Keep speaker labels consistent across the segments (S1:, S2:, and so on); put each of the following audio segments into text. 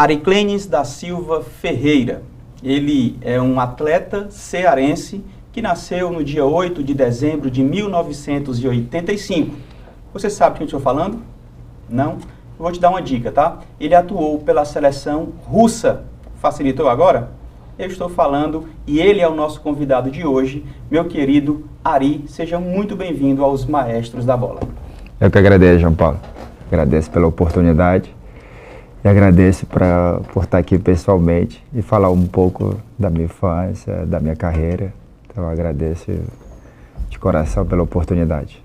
S1: Ariclenes da Silva Ferreira. Ele é um atleta cearense que nasceu no dia 8 de dezembro de 1985. Você sabe quem eu estou falando? Não? Eu vou te dar uma dica, tá? Ele atuou pela seleção russa. Facilitou agora? Eu estou falando e ele é o nosso convidado de hoje, meu querido Ari. Seja muito bem-vindo aos Maestros da Bola.
S2: Eu que agradeço, João Paulo. Agradeço pela oportunidade e agradeço por estar aqui pessoalmente e falar um pouco da minha infância, da minha carreira. Então eu agradeço de coração pela oportunidade.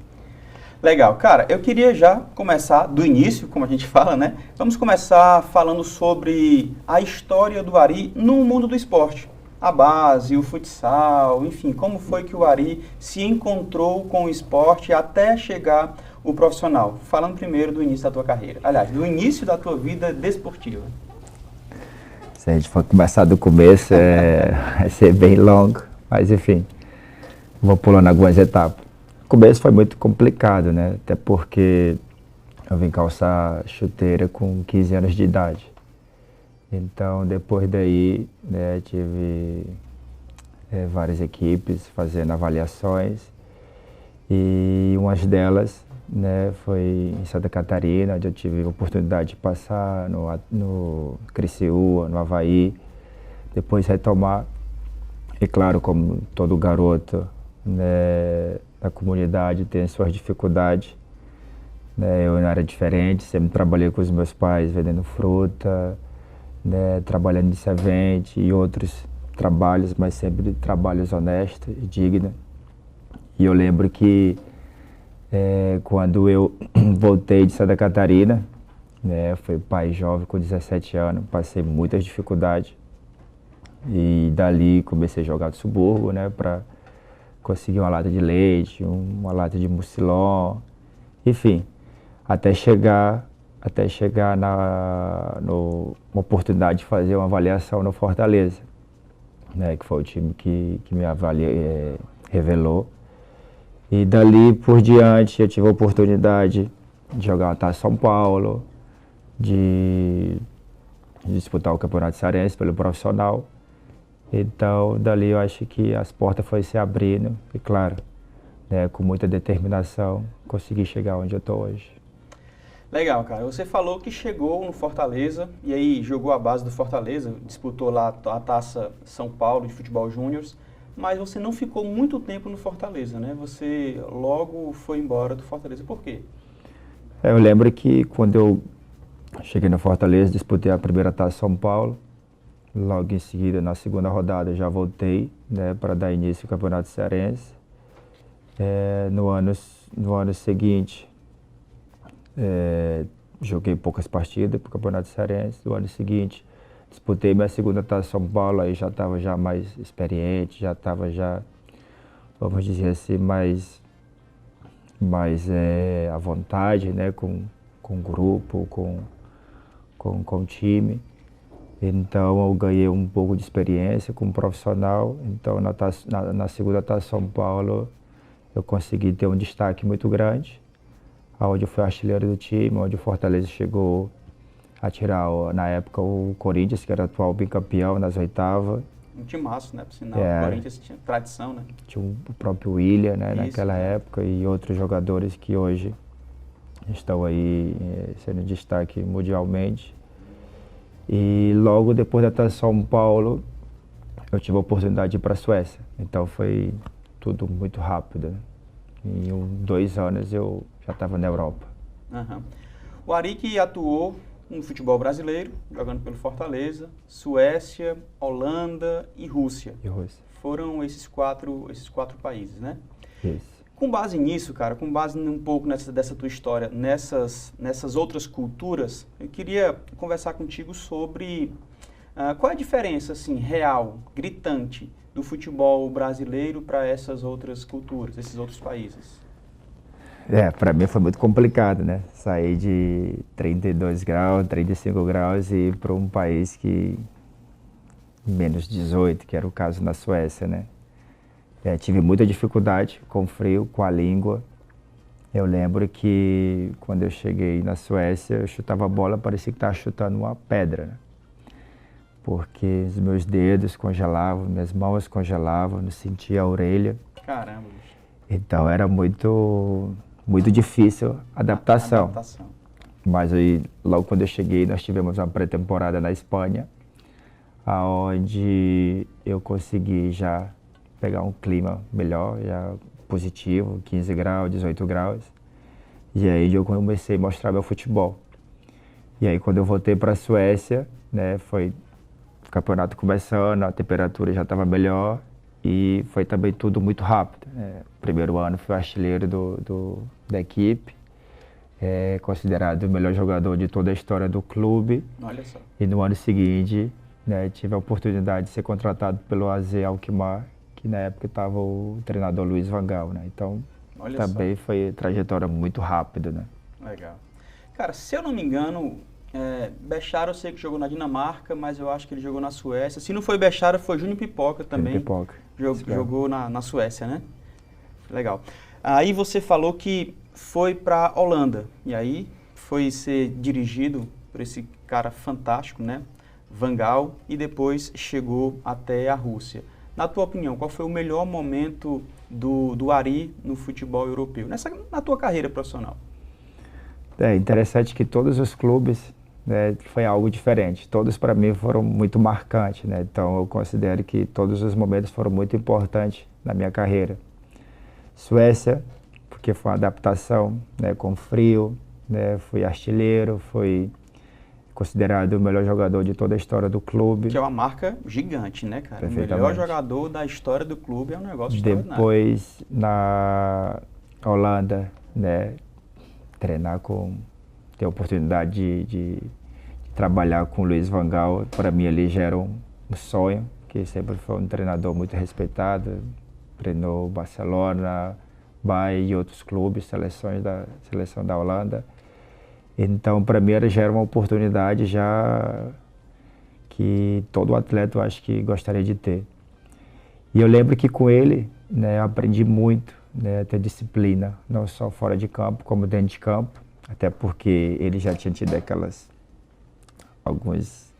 S1: Legal. Cara, eu queria já começar do início, como a gente fala, né? Vamos começar falando sobre a história do Ari no mundo do esporte. A base, o futsal, enfim, como foi que o Ari se encontrou com o esporte até chegar o profissional? Falando primeiro do início da tua carreira. Aliás, do início da tua vida desportiva.
S2: Se a gente for começar do começo, vai ser bem longo, mas enfim, vou pulando algumas etapas. O começo foi muito complicado, né? Até porque eu vim calçar chuteira com 15 anos de idade. Então, depois daí, né, tive várias equipes fazendo avaliações e uma delas, né, foi em Santa Catarina, onde eu tive a oportunidade de passar no Criciúma, no Avaí, depois retomar. E claro, como todo garoto, né, da comunidade tem suas dificuldades, né, eu não era diferente, sempre trabalhei com os meus pais vendendo fruta, né, trabalhando de servente e outros trabalhos, mas sempre trabalhos honestos e dignos. E eu lembro que quando eu voltei de Santa Catarina, né, fui pai jovem com 17 anos, passei muitas dificuldades e dali comecei a jogar no subúrbio, né, para conseguir uma lata de leite, uma lata de mucilon, enfim, até chegar uma oportunidade de fazer uma avaliação no Fortaleza, né, que foi o time que me revelou. E dali por diante eu tive a oportunidade de jogar a Taça São Paulo, de disputar o Campeonato Cearense pelo profissional. Então, dali eu acho que as portas foram se abrindo e, claro, né, com muita determinação, consegui chegar onde eu estou hoje.
S1: Legal, cara. Você falou que chegou no Fortaleza e aí jogou a base do Fortaleza, disputou lá a Taça São Paulo de Futebol Júnior, mas você não ficou muito tempo no Fortaleza, né? Você logo foi embora do Fortaleza. Por quê?
S2: Eu lembro que quando eu cheguei no Fortaleza, disputei a primeira Taça São Paulo. Logo em seguida, na segunda rodada, já voltei, né, para dar início ao Campeonato Cearense. No ano seguinte, joguei poucas partidas para o Campeonato Cearense. No ano seguinte, disputei minha segunda Taça São Paulo, aí já estava já mais experiente, já estava vamos dizer assim, mais à vontade, né, com o grupo, com o time. Então eu ganhei um pouco de experiência como profissional. Então na segunda Taça São Paulo eu consegui ter um destaque muito grande, onde eu fui artilheiro do time, onde o Fortaleza chegou a tirar, na época, o Corinthians, que era atual bicampeão nas oitavas.
S1: Um timaço, né? Por sinal, o Corinthians tinha tradição, né?
S2: Tinha o próprio William, né, naquela época, e outros jogadores que hoje estão aí sendo destaque mundialmente. E logo depois da Taça São Paulo, eu tive a oportunidade de ir para a Suécia. Então foi tudo muito rápido. Em 2 anos eu já estava na Europa.
S1: Uhum. O Ari que atuou no futebol brasileiro, jogando pelo Fortaleza, Suécia, Holanda e Rússia. Foram esses quatro países, né?
S2: Isso.
S1: Com base nisso, cara, com base um pouco dessa tua história, nessas outras culturas, eu queria conversar contigo sobre qual é a diferença, assim, real, gritante, do futebol brasileiro para essas outras culturas, esses outros países.
S2: Para mim foi muito complicado, né? Sair de 32 graus, 35 graus e ir para um país que menos 18, que era o caso na Suécia, né? Tive muita dificuldade com o frio, com a língua. Eu lembro que quando eu cheguei na Suécia, eu chutava a bola, parecia que estava chutando uma pedra, né? porque os meus dedos congelavam, minhas mãos congelavam, não sentia a orelha.
S1: Caramba, bicho.
S2: Então era muito difícil a adaptação. Mas aí, logo quando eu cheguei, nós tivemos uma pré-temporada na Espanha, onde eu consegui já pegar um clima melhor, já positivo, 15 graus, 18 graus. E aí eu comecei a mostrar meu futebol. E aí quando eu voltei para a Suécia, né, foi o campeonato começando, a temperatura já estava melhor e foi também tudo muito rápido. Primeiro ano fui artilheiro da equipe, considerado o melhor jogador de toda a história do clube.
S1: Olha só.
S2: E no ano seguinte, né, tive a oportunidade de ser contratado pelo AZ Alkmaar, que na época estava o treinador Luiz Van Gaal, né? Então
S1: olha
S2: também
S1: só.
S2: foi trajetória muito rápida, né?
S1: Legal. Cara, se eu não me engano, Bechara eu sei que jogou na Dinamarca, mas eu acho que ele jogou na Suécia. Se não foi Bechara, foi Júnior Pipoca também.
S2: Júnior Pipoca.
S1: Jogou na Suécia, né? Legal. Aí você falou que foi para Holanda, e aí foi ser dirigido por esse cara fantástico, né? Van Gaal, e depois chegou até a Rússia. Na tua opinião, qual foi o melhor momento do Ari no futebol europeu, na tua carreira profissional?
S2: É interessante que todos os clubes, né, foi algo diferente. Todos para mim foram muito marcantes, né? Então eu considero que todos os momentos foram muito importantes na minha carreira. Suécia, porque foi uma adaptação, né, com frio, né, fui artilheiro, fui considerado o melhor jogador de toda a história do clube.
S1: Que é uma marca gigante, né, cara? O melhor jogador da história do clube é um negócio extraordinário.
S2: Depois, na Holanda, né, ter a oportunidade de trabalhar com o Luiz Van Gaal, para mim ali já era um sonho, que sempre foi um treinador muito respeitado, treinou Barcelona, Bayern e outros clubes, seleção da Holanda. Então, para mim, já era uma oportunidade já que todo atleta eu acho que gostaria de ter. E eu lembro que com ele, né, eu aprendi muito, né, a ter disciplina, não só fora de campo, como dentro de campo, até porque ele já tinha tido alguns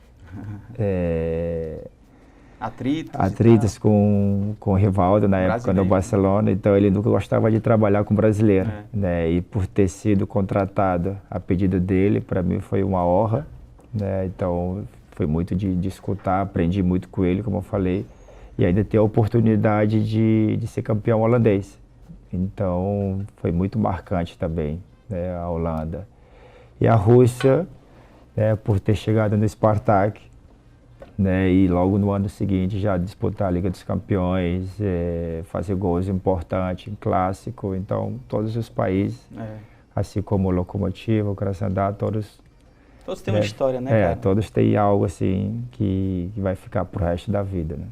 S1: atritos
S2: com o Rivaldo na época no Barcelona, então ele nunca gostava de trabalhar com brasileiro, né? E por ter sido contratado a pedido dele, para mim foi uma honra, né? Então foi muito de escutar, aprendi muito com ele, como eu falei, e ainda ter a oportunidade de ser campeão holandês. Então foi muito marcante também, né, a Holanda. E a Rússia, né, por ter chegado no Spartak, né, e logo no ano seguinte já disputar a Liga dos Campeões, fazer gols importantes em clássico. Então todos os países, assim como o Lokomotiv, o Krasnodar, todos
S1: têm uma história, né, cara?
S2: Todos têm algo assim que vai ficar pro resto da vida, né?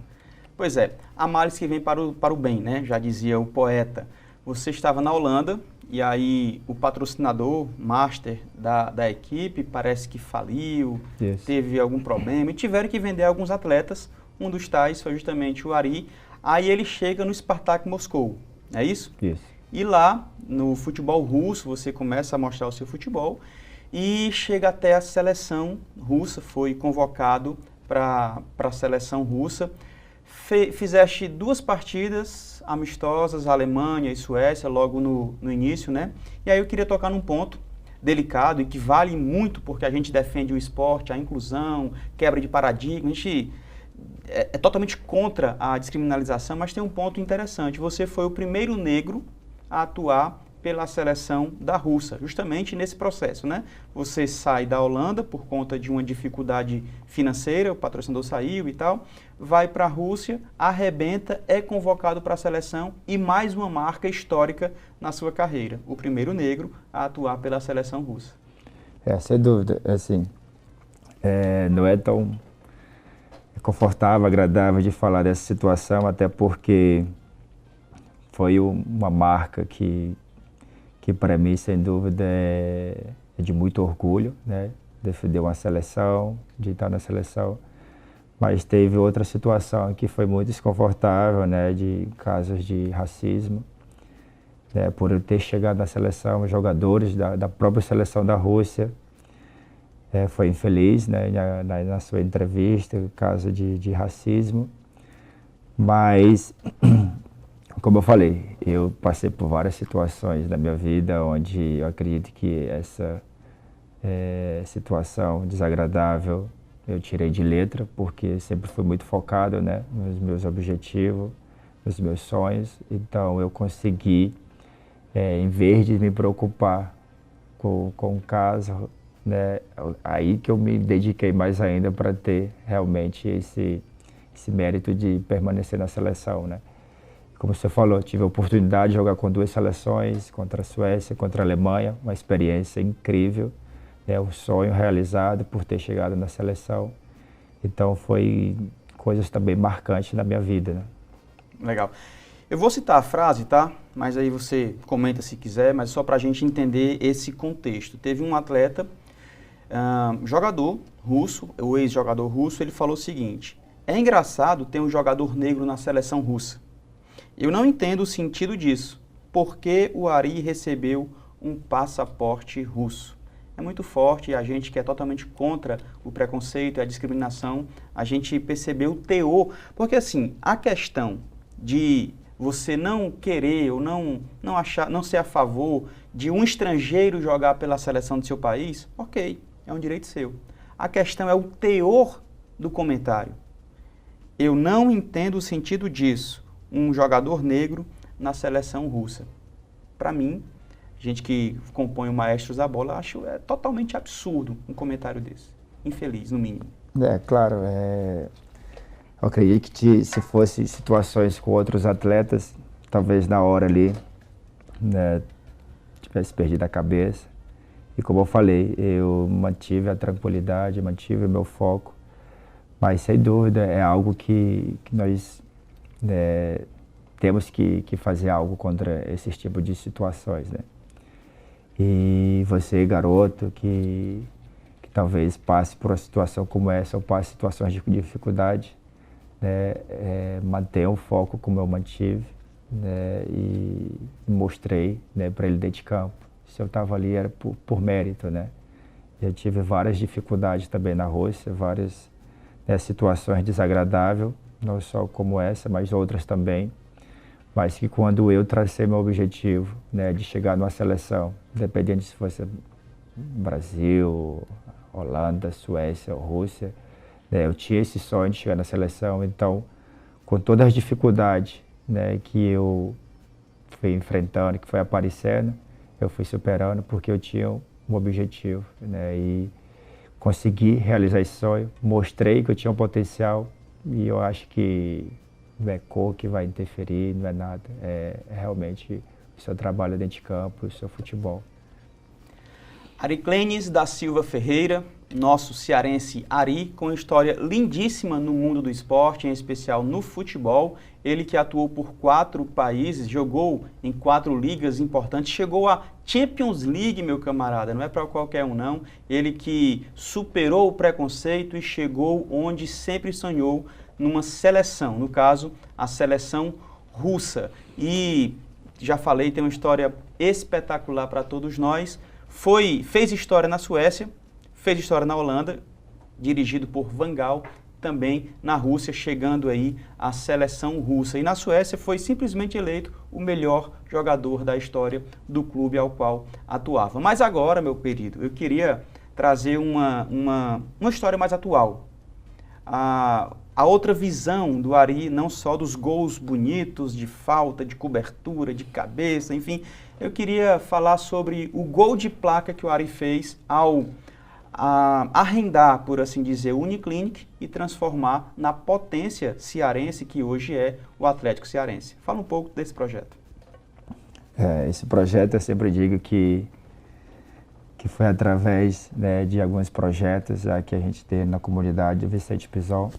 S1: Pois é, há males que vêm para o bem, né? Já dizia o poeta. Você estava na Holanda e aí o patrocinador master da equipe parece que faliu, teve algum problema e tiveram que vender alguns atletas. Um dos tais foi justamente o Ari. Aí ele chega no Spartak Moscou, é isso?
S2: Isso.
S1: E lá, no futebol russo, você começa a mostrar o seu futebol e chega até a seleção russa, foi convocado para a seleção russa. Fizeste 2 partidas amistosas, Alemanha e Suécia, logo no início, né? E aí eu queria tocar num ponto delicado e que vale muito porque a gente defende o esporte, a inclusão, quebra de paradigma, a gente é totalmente contra a descriminalização, mas tem um ponto interessante. Você foi o primeiro negro a atuar pela seleção da Rússia, justamente nesse processo, né? Você sai da Holanda por conta de uma dificuldade financeira, o patrocinador saiu e tal, vai para a Rússia, arrebenta, é convocado para a seleção e mais uma marca histórica na sua carreira, o primeiro negro a atuar pela seleção russa.
S2: Sem dúvida, assim, não é tão confortável, agradável de falar dessa situação, até porque foi uma marca que para mim, sem dúvida, é de muito orgulho, né? Defender uma seleção, de estar na seleção. Mas teve outra situação que foi muito desconfortável, né? De casos de racismo, né? Por eu ter chegado na seleção, jogadores da própria seleção da Rússia, foi infeliz, né, na sua entrevista, caso de racismo, mas, como eu falei, eu passei por várias situações na minha vida onde eu acredito que essa situação desagradável eu tirei de letra, porque sempre fui muito focado, né, nos meus objetivos, nos meus sonhos. Então eu consegui, em vez de me preocupar com o caso, né, aí que eu me dediquei mais ainda para ter realmente esse mérito de permanecer na seleção, né. Como você falou, tive a oportunidade de jogar com 2 seleções, contra a Suécia, contra a Alemanha, uma experiência incrível, né, um sonho realizado por ter chegado na seleção. Então foi coisas também marcantes na minha vida, né.
S1: Legal. Eu vou citar a frase, tá? Mas aí você comenta se quiser, mas só para a gente entender esse contexto. Teve um atleta, jogador russo, o ex-jogador russo, ele falou o seguinte: é engraçado ter um jogador negro na seleção russa. Eu não entendo o sentido disso. Por que o Ari recebeu um passaporte russo? É muito forte, e a gente que é totalmente contra o preconceito e a discriminação, a gente percebeu o teor. Porque assim, a questão de você não querer ou não ser a favor de um estrangeiro jogar pela seleção do seu país, ok, é um direito seu. A questão é o teor do comentário. Eu não entendo o sentido disso, um jogador negro na seleção russa. Para mim, gente que compõe o Maestros da Bola, acho totalmente absurdo um comentário desse. Infeliz, no mínimo.
S2: Claro, eu acredito que se fosse situações com outros atletas, talvez na hora ali, né, tivesse perdido a cabeça. E como eu falei, eu mantive a tranquilidade, mantive o meu foco, mas sem dúvida é algo que nós temos que fazer algo contra esses tipos de situações, né? E você, garoto, que talvez passe por uma situação como essa ou passe situações de dificuldade, né, mantenha o foco como eu mantive, né, e mostrei, né, para ele dentro de campo. Se eu estava ali era por mérito, né? Eu tive várias dificuldades também na Rússia, várias, né, situações desagradáveis, não só como essa, mas outras também. Mas que quando eu tracei meu objetivo, né, de chegar numa seleção, independente se fosse Brasil, Holanda, Suécia ou Rússia, né, eu tinha esse sonho de chegar na seleção. Então, com todas as dificuldades, né, que eu fui enfrentando, que foi aparecendo, eu fui superando porque eu tinha um objetivo, né, e consegui realizar esse sonho, mostrei que eu tinha um potencial e eu acho que não é cor que vai interferir, não é nada, é realmente o seu trabalho dentro de campo, o seu futebol.
S1: Ariclenes da Silva Ferreira, nosso cearense Ari, com história lindíssima no mundo do esporte, em especial no futebol. Ele que atuou por 4 países, jogou em 4 ligas importantes, chegou à Champions League, meu camarada, não é para qualquer um não. Ele que superou o preconceito e chegou onde sempre sonhou, numa seleção, no caso, a seleção russa. E, já falei, tem uma história espetacular para todos nós. Fez história na Suécia, fez história na Holanda, dirigido por Van Gaal, também na Rússia, chegando aí à seleção russa. E na Suécia foi simplesmente eleito o melhor jogador da história do clube ao qual atuava. Mas agora, meu querido, eu queria trazer uma história mais atual. A outra visão do Ari, não só dos gols bonitos, de falta, de cobertura, de cabeça, enfim. Eu queria falar sobre o gol de placa que o Ari fez ao arrendar, por assim dizer, o Uniclinic e transformar na potência cearense que hoje é o Atlético Cearense. Fala um pouco desse projeto.
S2: Esse projeto eu sempre digo que foi através, né, de alguns projetos que a gente tem na comunidade do Vicente Pisol.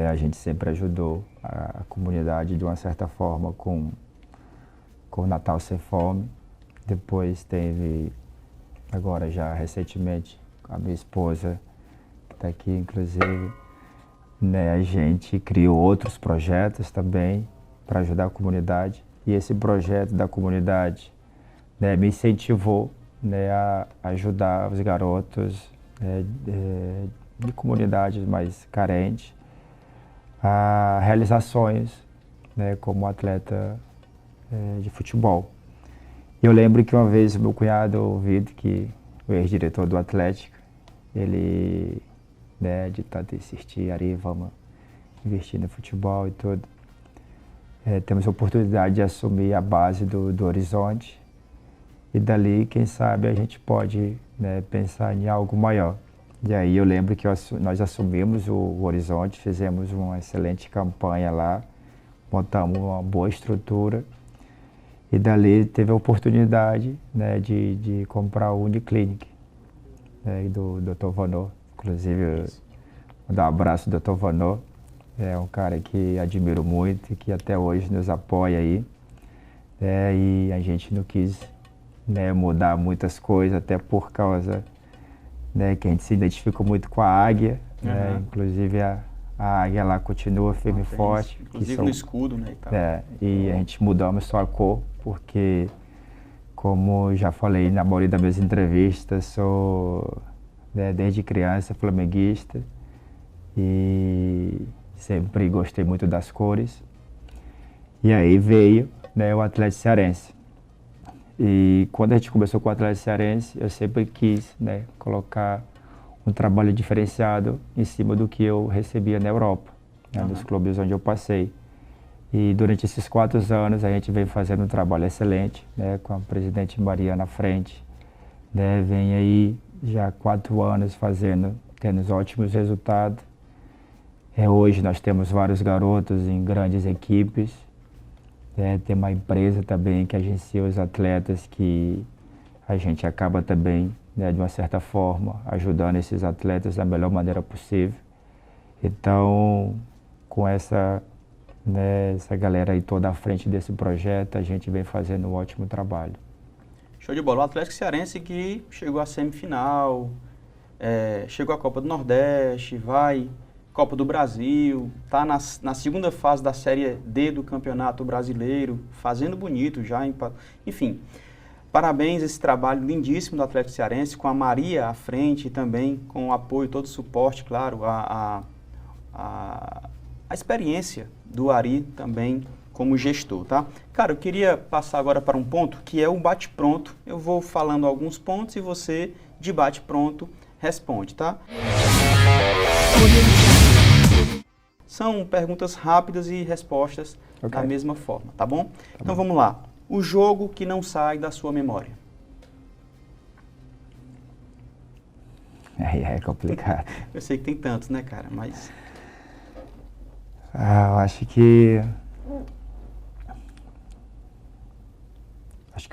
S2: A gente sempre ajudou a comunidade de uma certa forma com o Natal Sem Fome. Depois teve, agora já recentemente, a minha esposa, que está aqui inclusive, né, a gente criou outros projetos também para ajudar a comunidade. E esse projeto da comunidade, né, me incentivou né, a ajudar os garotos de comunidades mais carentes a realizar sonhos, né, como atleta de futebol. Eu lembro que uma vez o meu cunhado, o Vitor, que o ex-diretor do Atlético, ele, né, de tanto insistir, Ari, vamos investir no futebol e tudo. Temos a oportunidade de assumir a base do Horizonte e dali, quem sabe, a gente pode, né, pensar em algo maior. E aí eu lembro que nós assumimos o Horizonte, fizemos uma excelente campanha lá, montamos uma boa estrutura e dali teve a oportunidade, né, de comprar o Uniclinic, né, do Dr. Vanor. Inclusive, vou dar um abraço ao Dr. Vanor. É um cara que admiro muito e que até hoje nos apoia aí. E a gente não quis, né, mudar muitas coisas, até por causa, né, que a gente se identifica muito com a águia. Né, inclusive a águia lá continua firme e forte.
S1: Inclusive no escudo, né?
S2: E a gente mudamos só a cor, porque, como já falei na maioria das minhas entrevistas, sou, né, desde criança flamenguista e sempre gostei muito das cores. E aí veio, né, o Atlético Cearense. E quando a gente começou com o Atlético Cearense, eu sempre quis, né, colocar um trabalho diferenciado em cima do que eu recebia na Europa, né, nos clubes onde eu passei. E durante esses 4 anos a gente vem fazendo um trabalho excelente, né, com a presidente Maria na frente. Né, vem aí já 4 anos tendo ótimos resultados. Hoje nós temos vários garotos em grandes equipes. Tem uma empresa também que agencia os atletas que a gente acaba também, né, de uma certa forma, ajudando esses atletas da melhor maneira possível. Então, com essa galera aí toda à frente desse projeto, a gente vem fazendo um ótimo trabalho.
S1: Show de bola. O Atlético Cearense que chegou à semifinal, chegou à Copa do Nordeste, Copa do Brasil, está na segunda fase da Série D do Campeonato Brasileiro, fazendo bonito já, enfim. Parabéns a esse trabalho lindíssimo do Atlético Cearense, com a Maria à frente e também com o apoio, todo o suporte, claro, a experiência do Ari também como gestor, tá? Cara, eu queria passar agora para um ponto que é o bate-pronto. Eu vou falando alguns pontos e você, de bate-pronto, responde, tá? São perguntas rápidas e respostas da mesma forma, tá bom? Então vamos lá. O jogo que não sai da sua memória.
S2: É complicado.
S1: Eu sei que tem tantos, né, cara? Mas...
S2: eu acho que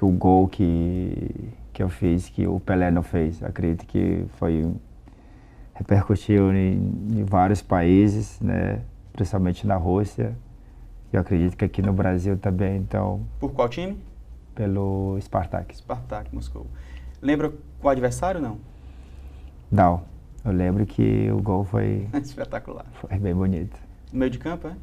S2: o gol que eu fiz, que o Pelé não fez, acredito que repercutiu em vários países, né? Principalmente na Rússia. Eu acredito que aqui no Brasil também, então...
S1: Por qual time?
S2: Pelo Spartak.
S1: Spartak, Moscou. Lembra o adversário, não?
S2: Não. Eu lembro que o gol foi...
S1: espetacular.
S2: Foi bem bonito.
S1: No meio de campo, é?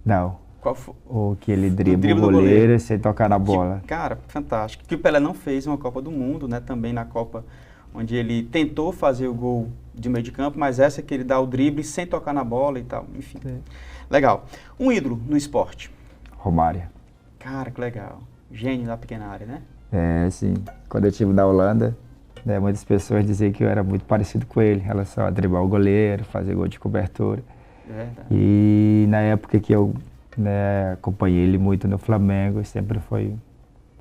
S2: Não.
S1: Qual foi?
S2: O que ele dribla o goleiro sem tocar na bola.
S1: Cara, fantástico. Que o Pelé não fez uma Copa do Mundo, né? Também na Copa, onde ele tentou fazer o gol de meio de campo, mas essa que ele dá o drible sem tocar na bola e tal, enfim. Legal. Um ídolo no esporte?
S2: Romário.
S1: Cara, que legal. Gênio da pequena área, né?
S2: Sim. Quando eu estive na Holanda, né, muitas pessoas diziam que eu era muito parecido com ele, em relação a driblar o goleiro, fazer gol de cobertura.
S1: Verdade.
S2: E na época que eu, né, acompanhei ele muito no Flamengo, sempre foi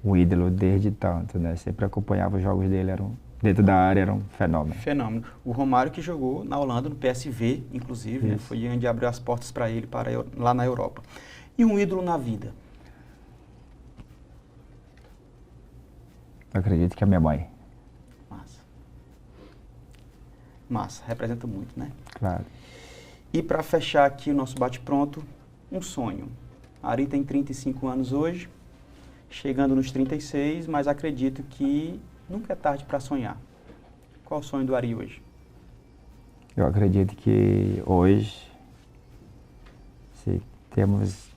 S2: um ídolo desde tanto, né? Sempre acompanhava os jogos dele, dentro da área era um fenômeno.
S1: Fenômeno. O Romário que jogou na Holanda, no PSV, inclusive, né? Foi onde abriu as portas para ele lá na Europa. E um ídolo na vida?
S2: Eu acredito que é a minha mãe.
S1: Massa. Representa muito, né?
S2: Claro.
S1: E para fechar aqui o nosso bate-pronto, um sonho. A Ari tem 35 anos hoje, chegando nos 36, mas acredito que nunca é tarde para sonhar. Qual o sonho do Ari hoje?
S2: Eu acredito que hoje temos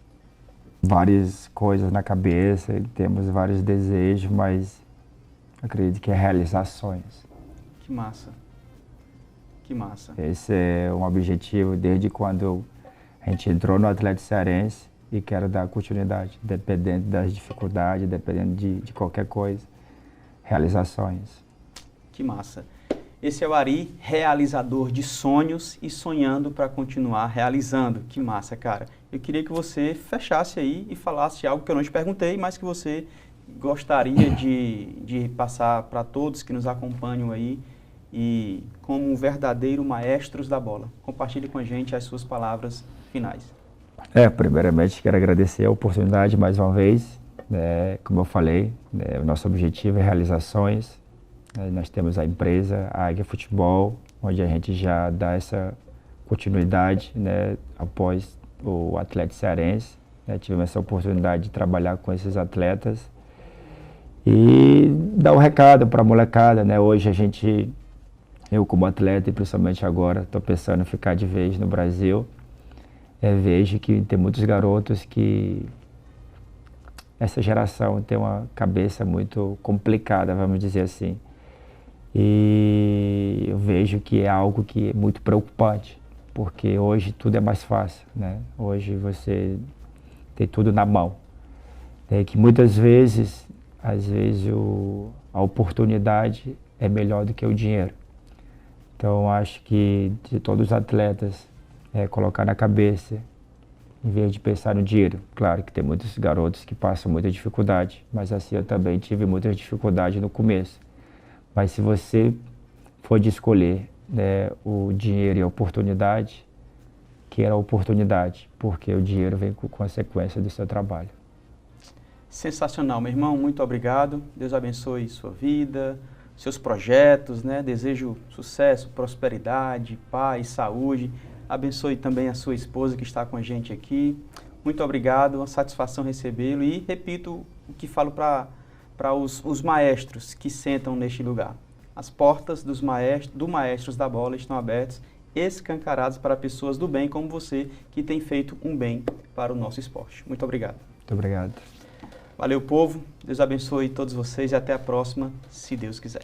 S2: várias coisas na cabeça, temos vários desejos, mas acredito que é realizar sonhos.
S1: Que massa. Que massa.
S2: Esse é um objetivo desde quando a gente entrou no Atlético Cearense e quero dar continuidade, dependendo das dificuldades, dependendo de qualquer coisa. Realizar sonhos.
S1: Que massa. Esse é o Ari, realizador de sonhos e sonhando para continuar realizando. Que massa, cara. Eu queria que você fechasse aí e falasse algo que eu não te perguntei, mas que você gostaria de passar para todos que nos acompanham aí e como um verdadeiro maestros da bola. Compartilhe com a gente as suas palavras finais.
S2: Primeiramente quero agradecer a oportunidade mais uma vez. Como eu falei, o nosso objetivo é realizar sonhos. Nós temos a empresa, a Águia Futebol, onde a gente já dá essa continuidade, após o Atlético Cearense. Tivemos essa oportunidade de trabalhar com esses atletas e dar um recado para a molecada. Hoje eu como atleta e principalmente agora, estou pensando em ficar de vez no Brasil. Vejo que tem muitos garotos que essa geração tem uma cabeça muito complicada, vamos dizer assim. E eu vejo que é algo que é muito preocupante, porque hoje tudo é mais fácil, Hoje você tem tudo na mão. Que muitas vezes, a oportunidade é melhor do que o dinheiro. Então acho que de todos os atletas, colocar na cabeça, em vez de pensar no dinheiro. Claro que tem muitos garotos que passam muita dificuldade, mas assim eu também tive muita dificuldade no começo. Mas se você for de escolher o dinheiro e a oportunidade, queira a oportunidade, porque o dinheiro vem com consequência do seu trabalho.
S1: Sensacional, meu irmão, muito obrigado. Deus abençoe sua vida, seus projetos, Desejo sucesso, prosperidade, paz, saúde. Abençoe também a sua esposa que está com a gente aqui. Muito obrigado, uma satisfação recebê-lo e repito o que falo para os maestros que sentam neste lugar. As portas do Maestros da Bola estão abertas, escancaradas para pessoas do bem como você, que tem feito um bem para o nosso esporte. Muito obrigado.
S2: Muito obrigado.
S1: Valeu, povo. Deus abençoe todos vocês e até a próxima, se Deus quiser.